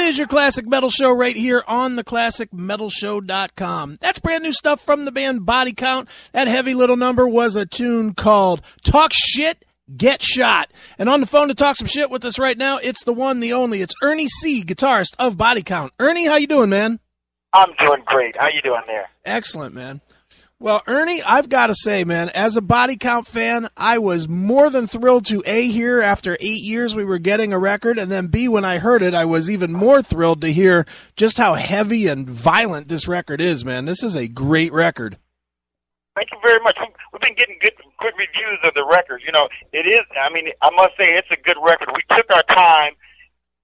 is your Classic Metal Show right here on theclassicmetalshow.com. That's brand new stuff from the band Body Count. That heavy little number was a tune called Talk Shit, Get Shot. And on the phone to talk some shit with us right now, it's the one, the only. It's Ernie C, guitarist of Body Count. Ernie, how you doing, man? I'm doing great. How you doing there? Excellent, man. Well, Ernie, I've got to say, man, as a Body Count fan, I was more than thrilled to A, hear after 8 years we were getting a record, and then B, when I heard it, I was even more thrilled to hear just how heavy and violent this record is, man. This is a great record. Thank you very much. We've been getting good reviews of the record. You know, it is, I mean, I must say it's a good record. We took our time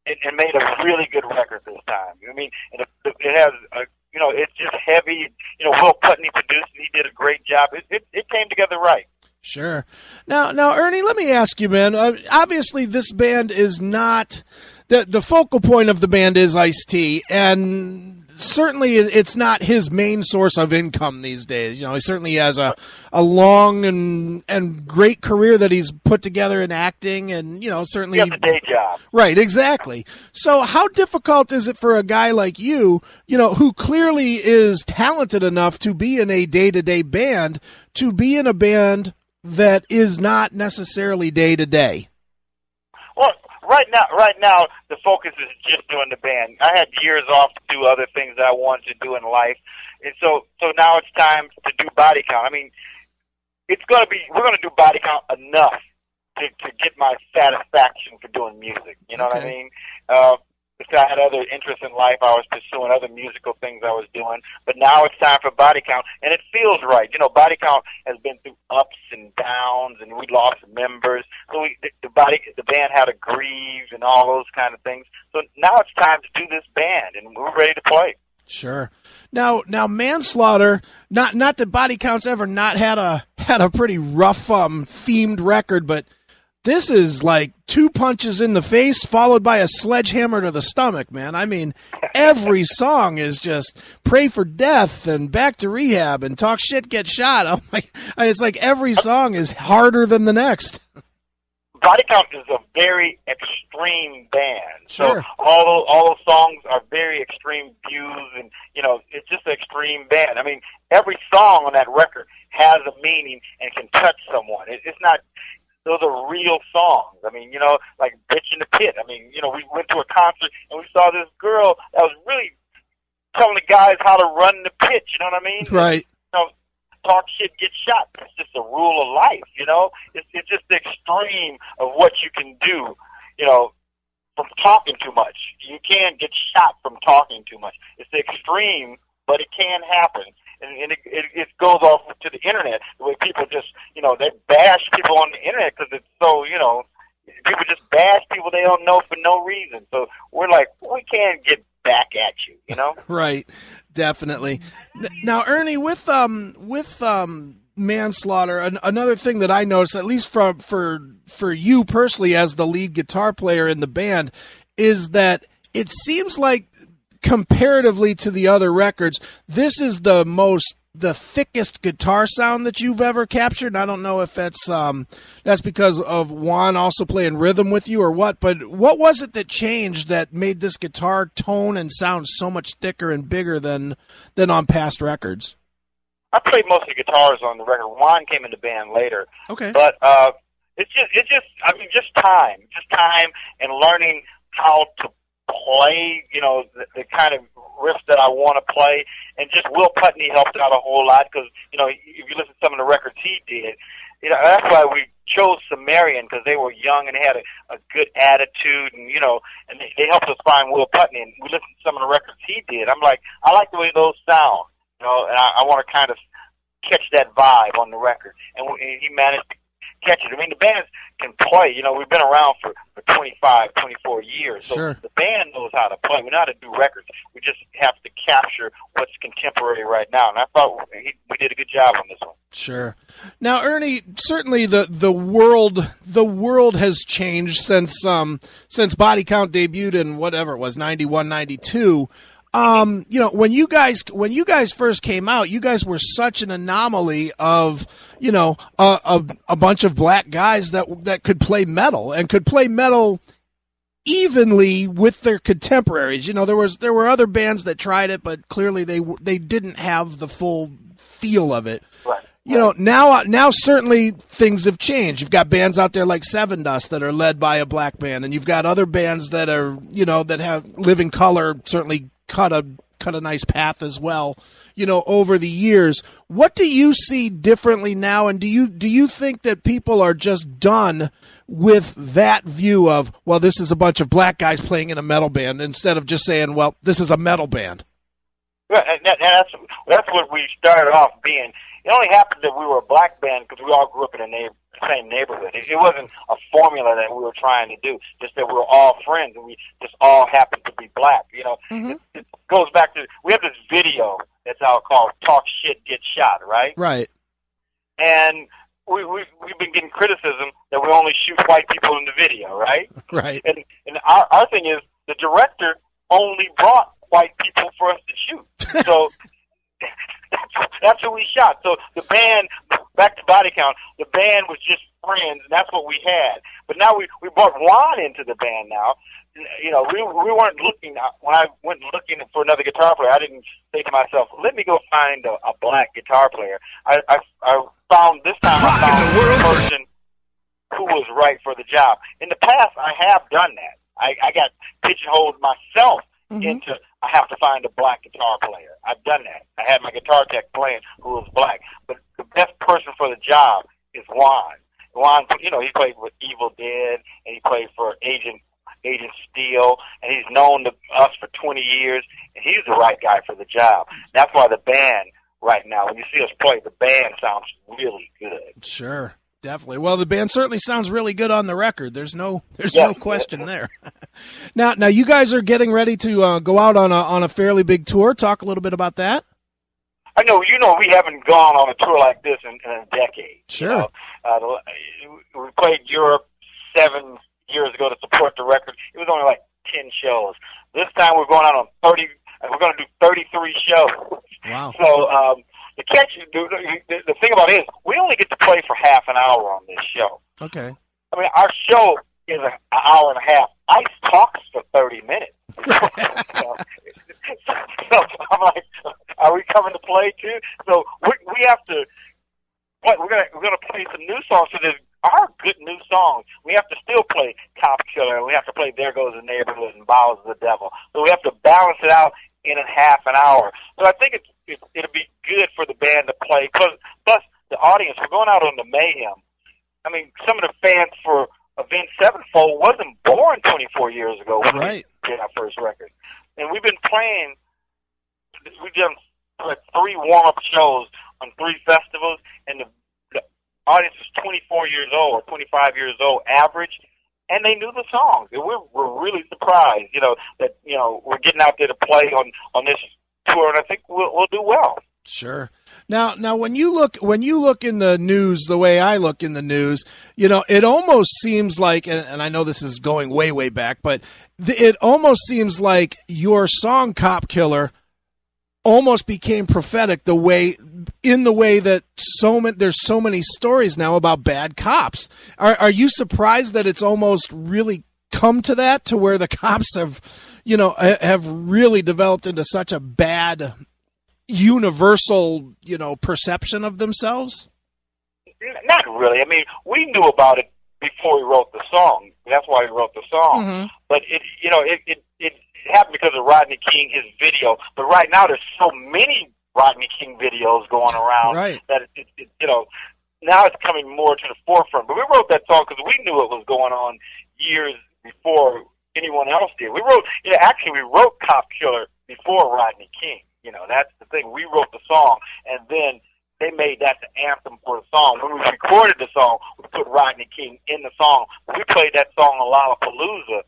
and made a really good record this time. I mean, it has a, you know, it's just heavy. You know, Will Putney produced it. He did a great job. It came together right. Sure. Now, Ernie, let me ask you, man. Obviously, this band is not the focal point of the band is Ice-T, and certainly it's not his main source of income these days. You know, he certainly has a long and great career that he's put together in acting, and, you know, certainly he has a day job. Right, exactly. So how difficult is it for a guy like you know, who clearly is talented enough to be in a day-to-day band, to be in a band that is not necessarily day-to-day? Well, right now, the focus is just doing the band. I had years off to do other things that I wanted to do in life, and so now it's time to do Body Count. I mean, we're gonna do Body Count enough to get my satisfaction for doing music. You know what I mean? If I had other interests in life, I was pursuing other musical things I was doing, but now it's time for Body Count, and it feels right. You know, Body Count has been through ups and downs, and we lost members, so the band had to grieve and all those kind of things. So now it's time to do this band, and we're ready to play. Sure. Now, Manslaughter. Not that Body Count's ever not had a pretty rough themed record, but this is like 2 punches in the face followed by a sledgehammer to the stomach, man. I mean, every song is just Pray for Death and Back to Rehab and Talk Shit, Get Shot. Oh my! It's like every song is harder than the next. Body Count is a very extreme band. Sure. So all those songs are very extreme views, and, you know, it's just an extreme band. I mean, every song on that record has a meaning and can touch someone. It's not... Those are real songs. I mean, you know, like Bitch in the Pit. I mean, you know, we went to a concert and we saw this girl that was really telling the guys how to run the pit, you know what I mean? Right. You know, talk shit, get shot. It's just a rule of life, you know? It's just the extreme of what you can do, you know, from talking too much. You can get shot from talking too much. It's the extreme, but it can happen. And it goes off to the internet, the way people just, you know, they bash people on the internet because it's so, you know, people just bash people they don't know for no reason. So we're like, we can't get back at you, you know? Right, definitely. Now, Ernie, with Manslaughter, another thing that I noticed, at least for you personally as the lead guitar player in the band, is that it seems like, comparatively to the other records, this is the thickest guitar sound that you've ever captured. And I don't know if that's because of Juan also playing rhythm with you or what, but what was it that changed that made this guitar tone and sound so much thicker and bigger than on past records? I played most of the guitars on the record. Juan came in the band later. Okay. But it's just time and learning how to play, you know, the kind of riffs that I want to play, and just Will Putney helped out a whole lot because, you know, if you listen to some of the records he did, you know, that's why we chose Sumerian, because they were young and had a good attitude, and, you know, and they helped us find Will Putney, and we listened to some of the records he did. I'm like, I like the way those sound, you know, and I want to kind of catch that vibe on the record, and he managed to catch it. I mean, the bands can play. You know, we've been around for 25, 24 years. So sure. The band knows how to play. We know how to do records. We just have to capture what's contemporary right now. And I thought we did a good job on this one. Sure. Now, Ernie, certainly the world has changed since Body Count debuted in whatever it was, 91, 92. You know, when you guys first came out, you guys were such an anomaly of, you know, a bunch of black guys that could play metal and could play metal evenly with their contemporaries. You know, there were other bands that tried it, but clearly they didn't have the full feel of it. Right. You know, now certainly things have changed. You've got bands out there like Seven Dust that are led by a black band, and you've got other bands that are, you know, that have Living Color certainly cut a nice path as well, you know, over the years. What do you see differently now, and do you think that people are just done with that view of, well, this is a bunch of black guys playing in a metal band, instead of just saying, well, this is a metal band? Right, and that's what we started off being. It only happened that we were a black band because we all grew up in the same neighborhood. It wasn't a formula that we were trying to do, just that we were all friends and we just all happened to be black. You know, it goes back to, we have this video that's out called "Talk Shit, Get Shot," right? Right. And we've been getting criticism that we only shoot white people in the video, right? Right. And our thing is, the director only brought white people for us to shoot. So that's who we shot. So the band, back to Body Count, the band was just friends, and that's what we had. But now we brought Juan into the band now. You know, we weren't looking, when I went looking for another guitar player, I didn't say to myself, let me go find a black guitar player. I found a person who was right for the job. In the past, I have done that. I got pigeonholed myself into, I have to find a black guitar player. I've done that. I had my guitar tech playing who was black. But the best person for the job is Juan. Juan, you know, he played with Evil Dead, and he played for Agent Steel, and he's known to us for 20 years, and he's the right guy for the job. That's why the band right now, when you see us play, the band sounds really good. Sure. Definitely. Well, the band certainly sounds really good on the record. There's no question there. Now you guys are getting ready to go out on a fairly big tour. Talk a little bit about that. I know. You know, we haven't gone on a tour like this in a decade. Sure. You know? We played Europe 7 years ago to support the record. It was only like 10 shows. This time we're going out on 30. We're going to do 33 shows. Wow. So. The thing about it is, we only get to play for half an hour on this show. Okay. I mean, our show is an hour and a half. Ice talks for 30 minutes. So I'm like, are we coming to play too? So we have to. We're gonna play some new songs. So there's our good new songs. We have to still play Cop Killer, and we have to play There Goes the Neighborhood and Bowels of the Devil. So we have to balance it out in a half an hour. So I think it'll be good for the band to play. Plus the audience, we're going out on the Mayhem. I mean, some of the fans for Avenged Sevenfold wasn't born 24 years ago when we did our first record. And we've been playing, we've done like 3 warm-up shows on 3 festivals, and the audience is 24 years old or 25 years old average, and they knew the songs. And we're really surprised, you know, that, you know, we're getting out there to play on this tour, and I think we'll do well. Sure. Now, when you look in the news, the way I look in the news, you know, it almost seems like, and I know this is going way, way back, but it almost seems like your song "Cop Killer" almost became prophetic in the way that there's so many stories now about bad cops. Are you surprised that it's almost really come to that, to where the cops have really developed into such a bad universal, you know, perception of themselves? Not really. I mean, we knew about it before we wrote the song. That's why we wrote the song. Mm-hmm. But it happened because of Rodney King, his video. But right now, there's so many Rodney King videos going around that now it's coming more to the forefront. But we wrote that song because we knew it was going on years before anyone else did. We wrote "Cop Killer" before Rodney King. You know, that's the thing. We wrote the song, and then they made that the anthem for the song. When we recorded the song, we put Rodney King in the song. We played that song on Lollapalooza,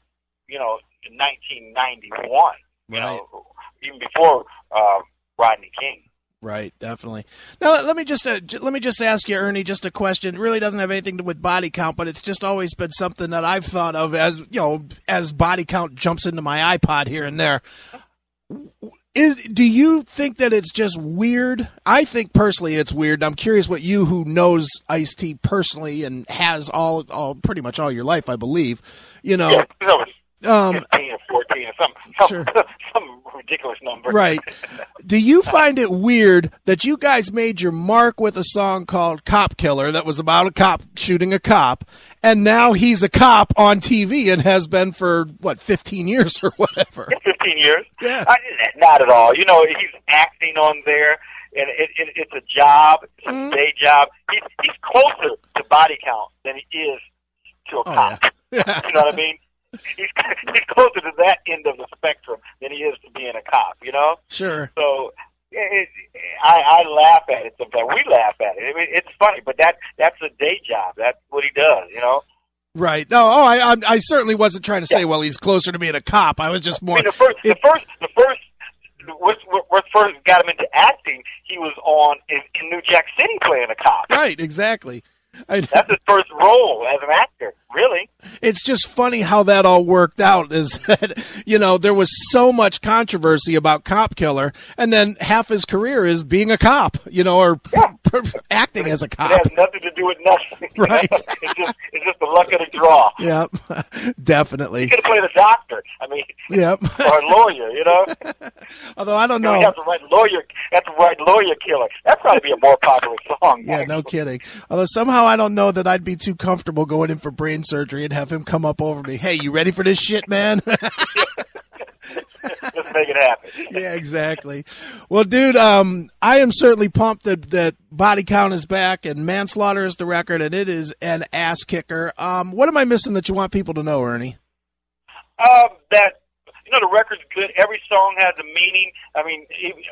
you know, in 1991. You know, even before Rodney King. Right, definitely. Now, let me just ask you, Ernie, just a question. It really doesn't have anything to do with Body Count, but it's just always been something that I've thought of as, you know, as Body Count jumps into my iPod here and there. Do you think that it's just weird? I think personally it's weird. I'm curious what you, who knows Ice-T personally and has all pretty much all your life, I believe, you know. 15 or 14 or some Sure. some ridiculous number. Right. Do you find it weird that you guys made your mark with a song called Cop Killer that was about a cop shooting a cop, and now he's a cop on TV and has been for, 15 years or whatever? 15 years? Yeah. Not at all. You know, he's acting on there, and it's a job. It's a day job. He's closer to body count than he is to a cop. Yeah. You know what I mean? He's closer to that end of the spectrum than he is to being a cop, you know? Sure. So I laugh at it sometimes. We laugh at it. I mean, it's funny, but that's a day job. That's what he does, you know? Right. No, I certainly wasn't trying to say, well, he's closer to being a cop. I was just more... I mean, what first got him into acting, he was on in New Jack City playing a cop. Right, exactly. That's his first role as an actor, really. It's just funny how that all worked out, is that, there was so much controversy about Cop Killer, and then half his career is being a cop, or acting as a cop. It has nothing to do with nothing. Right. It's just the luck of the draw. Yep, definitely. He could have played a doctor, yep. or a lawyer, Although I don't know. That's the right lawyer killer. That'd probably be a more popular song. Yeah, no kidding. Although somehow I don't know that I'd be too comfortable going in for brain surgery and have him come up over me. Hey, you ready for this shit, man? Just make it happen. Yeah, exactly. Well, dude, I am certainly pumped that Body Count is back and Manslaughter is the record, and it is an ass kicker. What am I missing that you want people to know, Ernie? That the record's good. Every song has a meaning. I mean,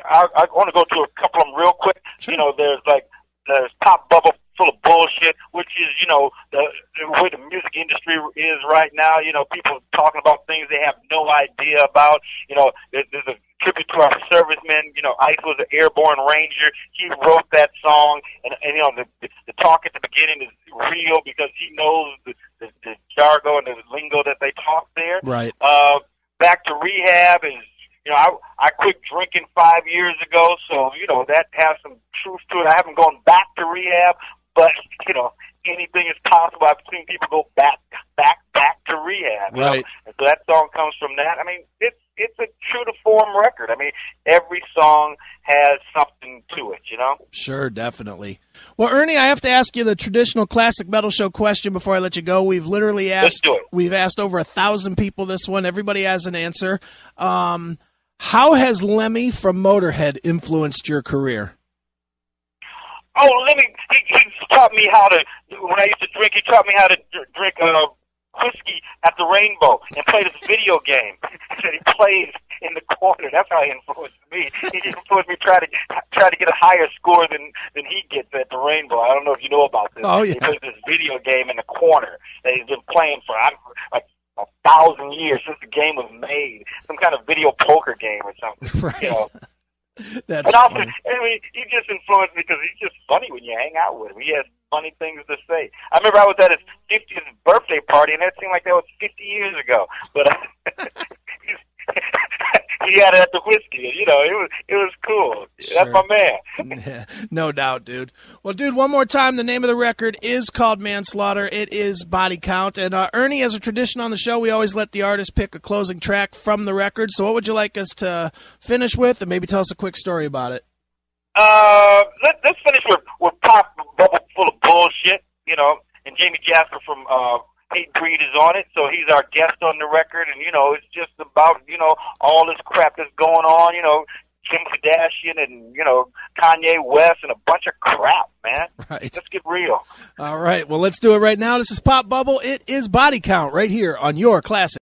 I want to go to a couple of them real quick. Sure. There's Pop Bubble Full of Bullshit, which is, the way the music industry is right now. People talking about things they have no idea about. There's a tribute to our servicemen. Ice was an airborne ranger. He wrote that song, and the talk at the beginning is real because he knows the jargon and the lingo that they talk there. Right. Back to Rehab is, I quit drinking 5 years ago, so, that has some truth to it. I haven't gone back to rehab, but, anything is possible. I've seen people go back to rehab. Right. And so that song comes from that. I mean, it's a true to form record. I mean, every song has something to it, Sure, definitely. Well, Ernie, I have to ask you the traditional classic metal show question before I let you go. We've literally Let's do it. We've asked over 1,000 people this one. Everybody has an answer. How has Lemmy from Motorhead influenced your career? Oh, Lemmy, he taught me how to, when I used to drink, he taught me how to drink whiskey at the Rainbow and play this video game that he plays in the corner. That's how he influenced me. He influenced me try to get a higher score than he gets at the Rainbow. I don't know if you know about this. Oh, yeah. He plays this video game in the corner that he's been playing for like 1,000 years since the game was made. Some kind of video poker game or something. Right. That's and also, funny. I mean, he just influenced me because he's just funny when you hang out with him. He has funny things to say. I remember I was at his 50th birthday party, and that seemed like that was 50 years ago. But he had it at the whiskey, and, it was cool. Sure. That's my man. Yeah, no doubt, dude. Well, dude, one more time, the name of the record is called Manslaughter. It is Body Count. And Ernie, as a tradition on the show, we always let the artist pick a closing track from the record. So what would you like us to finish with, and maybe tell us a quick story about it? Let's finish with Pop Bubble Full of Bullshit, and Jamie Jasper from Hate Breed is on it, so he's our guest on the record, and, it's just about, all this crap that's going on, Kim Kardashian and, Kanye West and a bunch of crap, man. Right. Let's get real. All right, well, let's do it right now. This is Pop Bubble. It is Body Count right here on your Classic